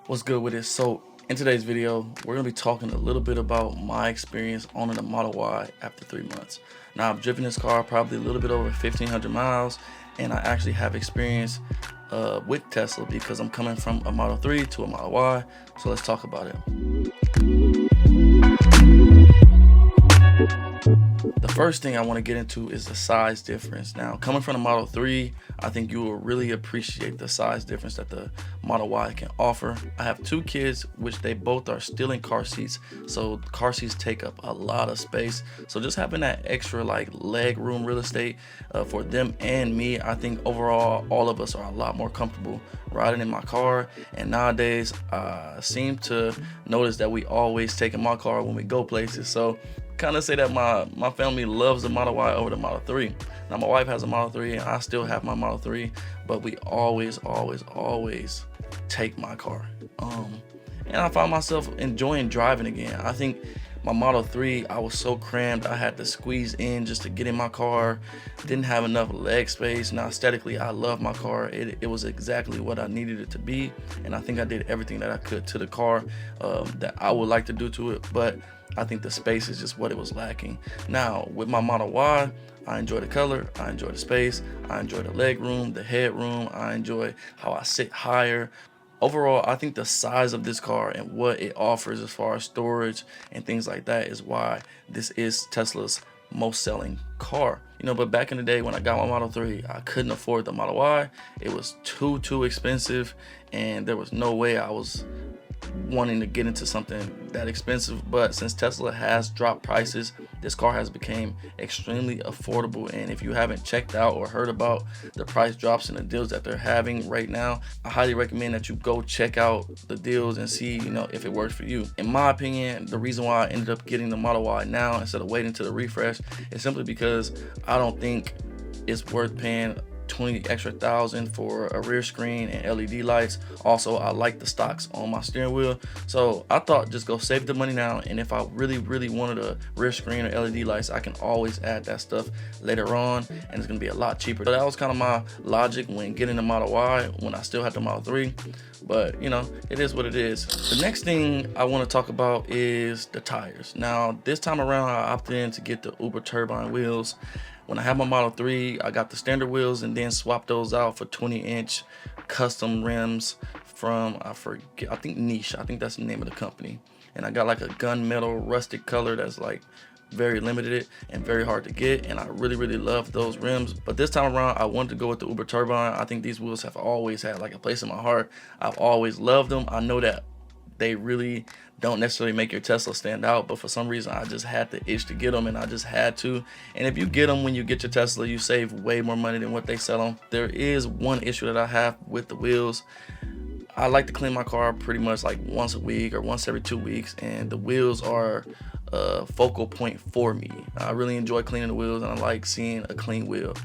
What's good with it? So in today's video, we're gonna be talking a little bit about my experience owning a Model Y after 3 months. Now I've driven this car probably a little bit over 1,500 miles, and I actually have experience with Tesla because I'm coming from a Model 3 to a Model Y. So let's talk about it. The first thing I want to get into is the size difference. Now, coming from the Model 3, I think you will really appreciate the size difference that the Model Y can offer. I have two kids, which they both are still in car seats, so car seats take up a lot of space. So just having that extra leg room real estate for them and me, I think overall all of us are a lot more comfortable riding in my car. And nowadays, I seem to notice that we always take in my car when we go places. So kind of say that my family loves the Model Y over the Model 3. Now my wife has a Model 3 and I still have my Model 3, but we always take my car. And I found myself enjoying driving again. I think my Model 3, I was so cramped, I had to squeeze in just to get in my car. Didn't have enough leg space. Now aesthetically, I love my car. It was exactly what I needed it to be, and I think I did everything that I could to the car that I would like to do to it, but I think the space is just what it was lacking. Now with my Model Y, I enjoy the color, I enjoy the space, I enjoy the leg room, the head room, I enjoy how I sit higher. Overall, I think the size of this car and what it offers as far as storage and things like that is why this is Tesla's most selling car. But back in the day when I got my Model 3, I couldn't afford the Model Y. It was too expensive, and there was no way I was wanting to get into something that expensive. But since Tesla has dropped prices, this car has become extremely affordable. And if you haven't checked out or heard about the price drops and the deals that they're having right now, I highly recommend that you go check out the deals and see if it works for you. In my opinion, the reason why I ended up getting the Model Y now instead of waiting to the refresh is simply because I don't think it's worth paying 20 extra thousand for a rear screen and LED lights. Also, I like the stocks on my steering wheel, so I thought just go save the money now, and if I really wanted a rear screen or LED lights, I can always add that stuff later on, and it's gonna be a lot cheaper. So that was kind of my logic when getting the Model Y when I still had the Model 3, but it is what it is. The next thing I want to talk about is the tires. Now this time around, I opted in to get the Uber turbine wheels. When I had my Model 3, I got the standard wheels and then swapped those out for 20-inch custom rims from, I think Niche. I think that's the name of the company. And I got like a gunmetal rustic color that's like very limited and very hard to get, and I really love those rims. But this time around, I wanted to go with the Uber turbine. I think these wheels have always had like a place in my heart. I've always loved them. I know that they really don't necessarily make your Tesla stand out, but for some reason I just had the itch to get them, and I just had to. And if you get them when you get your Tesla, you save way more money than what they sell them. There is one issue that I have with the wheels. I like to clean my car pretty much like once a week or once every 2 weeks, and the wheels are a focal point for me. I really enjoy cleaning the wheels, and I like seeing a clean wheel.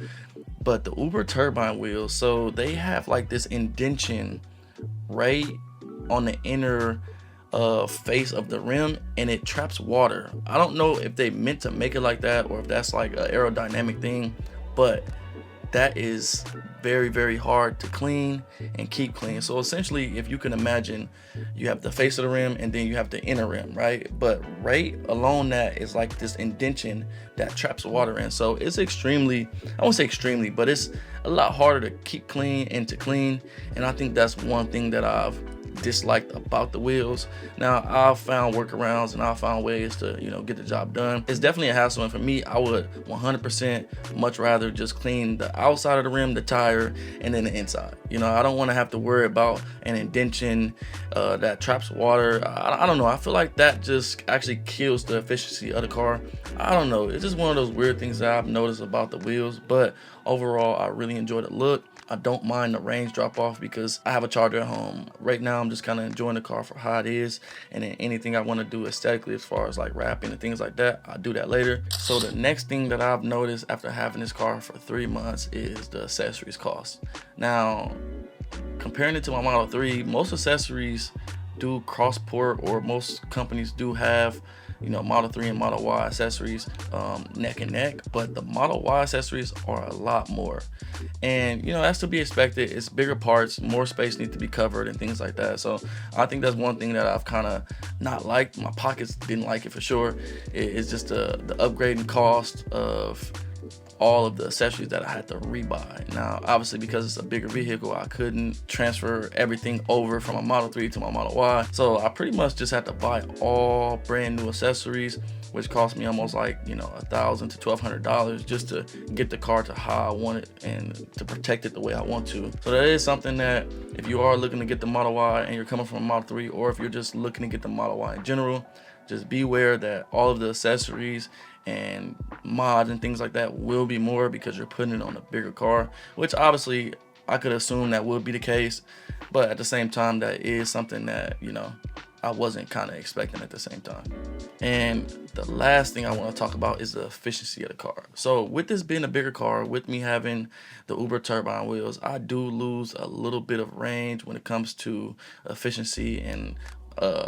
But the Uber turbine wheels, so they have like this indentation right on the inner face of the rim, and it traps water. I don't know if they meant to make it like that or if that's like an aerodynamic thing, but that is very hard to clean and keep clean. So essentially, if you can imagine, you have the face of the rim and then you have the inner rim, right? But right along that is like this indentation that traps water in. So it's extremely, I won't say extremely, but it's a lot harder to keep clean and to clean. And I think that's one thing that I've disliked about the wheels. Now I've found workarounds and I've found ways to get the job done. It's definitely a hassle, and for me, I would 100% much rather just clean the outside of the rim, the tire, and then the inside. I don't want to have to worry about an indentation that traps water. I don't know, I feel like that just actually kills the efficiency of the car. I don't know, it's just one of those weird things that I've noticed about the wheels, but overall I really enjoy the look. I don't mind the range drop off because I have a charger at home. Right now I'm just kind of enjoying the car for how it is, and then anything I want to do aesthetically as far as like wrapping and things like that, I'll do that later. So the next thing that I've noticed after having this car for 3 months is the accessories cost. Now comparing it to my Model 3, most accessories do cross port, or most companies do have you know, Model 3 and Model Y accessories neck and neck, but the Model Y accessories are a lot more. And you know, that's to be expected. It's bigger parts, more space needs to be covered and things like that. So I think that's one thing that I've kind of not liked. My pockets didn't like it for sure. It's just the upgrading cost of all of the accessories that I had to rebuy. Now, obviously, because it's a bigger vehicle, I couldn't transfer everything over from my Model 3 to my Model Y. So I pretty much just had to buy all brand new accessories, which cost me almost like, you know, $1,000 to $1,200 just to get the car to how I want it and to protect it the way I want to. So that is something that if you are looking to get the Model Y and you're coming from a Model 3, or if you're just looking to get the Model Y in general, just beware that all of the accessories and mods and things like that will be more because you're putting it on a bigger car, which obviously I could assume that would be the case, but at the same time, that is something that, you know, I wasn't kind of expecting at the same time. And the last thing I want to talk about is the efficiency of the car. So with this being a bigger car, with me having the Uber turbine wheels, I do lose a little bit of range when it comes to efficiency and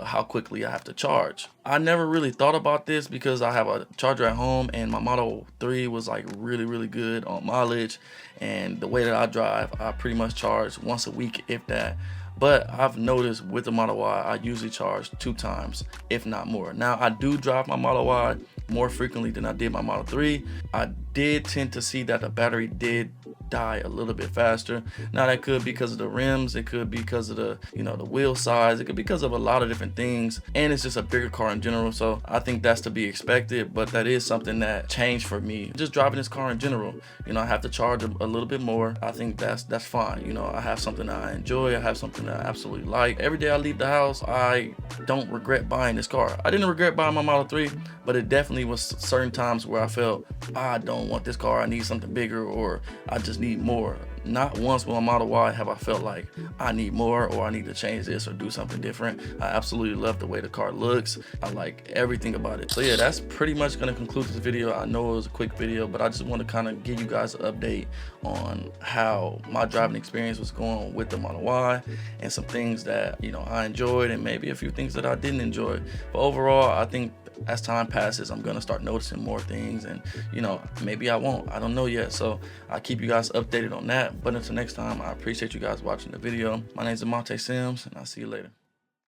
how quickly I have to charge. I never really thought about this because I have a charger at home and my Model 3 was like really good on mileage, and the way that I drive, I pretty much charge once a week, if that. But I've noticed with the Model Y, I usually charge 2 times, if not more. Now, I do drive my Model Y more frequently than I did my Model 3. I did tend to see that the battery did die a little bit faster. Now, that could be because of the rims, it could be because of the, you know, the wheel size, it could be because of a lot of different things, and it's just a bigger car in general. So I think that's to be expected, but that is something that changed for me. Just driving this car in general, you know, I have to charge a little bit more. I think that's fine. You know, I have something that I enjoy, I have something that I absolutely like. Every day I leave the house, I don't regret buying this car. I didn't regret buying my Model 3, but it definitely was certain times where I felt I don't want this car, I need something bigger, or I just need more. Not once with my Model Y have I felt like I need more or I need to change this or do something different. I absolutely love the way the car looks. I like everything about it. So yeah, that's pretty much going to conclude this video. I know it was a quick video, but I just want to kind of give you guys an update on how my driving experience was going with the Model Y and some things that, you know, I enjoyed and maybe a few things that I didn't enjoy. But overall, I think as time passes, I'm gonna start noticing more things, and you know, maybe I won't, I don't know yet. So I'll keep you guys updated on that. But until next time, I appreciate you guys watching the video. My name is DAWNTREES, and I'll see you later.